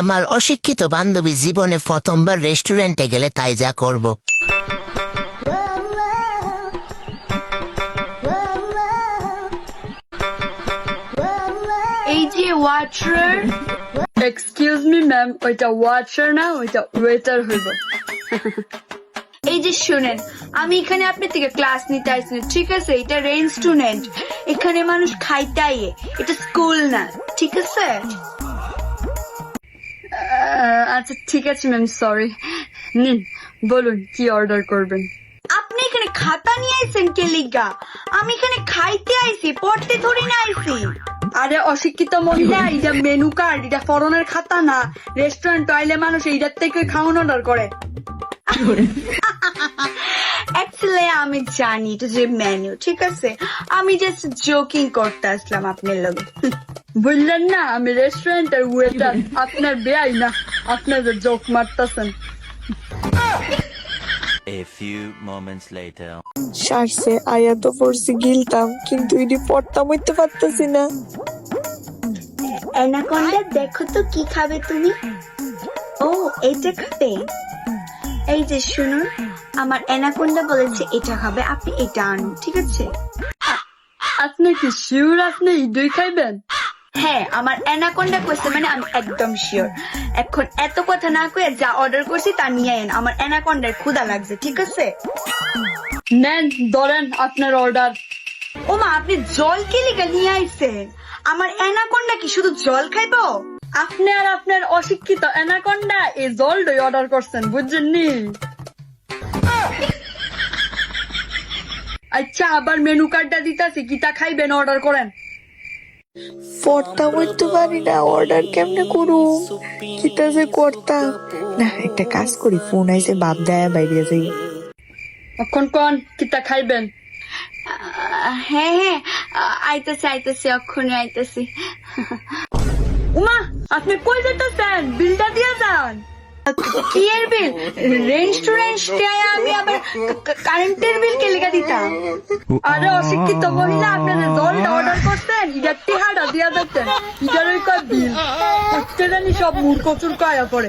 আমার অশিক্ষিত বান্ধবী জীবনে প্রথমবার রেস্টুরেন্টে গেলে তাই যা করব। এই যে ওয়াটার, এক্সকিউজ মি ম্যাম, ওইটা ওয়াটার না, ওইটা ওয়েটার হইব। এই যে শুনেন, আমি এখানে আপনার থেকে ক্লাস নিতে আসছি, ঠিক আছে? এটা রেস্টুরেন্ট, এখানে মানুষ খাইতে আইয়ে, এটা স্কুল না, ঠিক আছে? আচ্ছা ঠিক আছে ম্যাম, সরি। নিন, বলুন কি অর্ডার করবেন। আপনি এখানে খাতা নিয়ে আইছেন কে লিগা? আমি এখানে খাইতে আইছি, পড়তে থোড়ি না আইছি। আরে অশিক্ষিত মহিলা, এটা মেনু কার্ড, এটা ফরনের খাতা না। রেস্টুরেন্ট আইলে মানুষ এইটার থেকে খাওয়ান অর্ডার করে। অ্যাকচুয়ালি আমি জানি এটা যে মেনু, ঠিক আছে? আমি জাস্ট জোকিং করতে আসলাম আপনার লোক। বুঝলেন না, আমি রেস্টুরেন্টের ওয়েটার, আপনার বেআই না, আপনাদের joke মারতেছেন। A few moments later. সারছে আয়া তো পড়ছি গিলতাম, কিন্তু এটি পড়তাম হইতে পারতেছি না। অ্যানাকোন্ডা দেখো তো কি খাবে তুমি? ও এইটা খাবে? এই যে শুনুন, আমার অ্যানাকোন্ডা বলেছে এটা খাবে, আপনি এটা আনুন, ঠিক আছে? আপনি কি শিওর আপনি দুই খাইবেন? হ্যাঁ, আমার অ্যানাকোন্ডা কইছে মানে আমি একদম শিওর। এখন এত কথা না কয়ে যা অর্ডার করছি তা নিয়ে আইন, আমার অ্যানাকোন্ডার ক্ষুধা লাগছে, ঠিক আছে? নেন, ধরেন আপনার অর্ডার। ও মা, আপনি জল কে লিগা নিয়ে আইছেন? আমার অ্যানাকোন্ডা কি শুধু জল খাইবো? আপনি আর আপনার অশিক্ষিত অ্যানাকোন্ডা এই জলটাই অর্ডার করছেন, বুঝছেন নি? আচ্ছা, আবার মেনু কার্ডটা দিতাছি, কিটা খাইবেন অর্ডার করেন। পড়তাম হইতে পারি না, অর্ডার কেমনে করুম, কিটা যে করতাম না। একটা কাজ করি, ফোন আইসে বাপ দেয়া বাইরে যাই। এখন কোন কিটা খাইবেন? হ্যাঁ হ্যাঁ, আইতেছি অক্ষণে আইতেছি। উমা, আপনি কই যেতেছেন? বিলটা দিয়ে যান। কি এর বিল? রেস্টুরেন্টে আমি আবার কারেন্টের বিল কে লেখা দিতাম? আরে অশিক্ষিত মহিলা, আপনারা জলটা অর্ডার করতেন, ইটার টিহাটা দিয়া যাচ্ছেন, ইটার ওই কয় বিল। প্রত্যেকটা সব মূর্খ চুর কয়া পড়ে।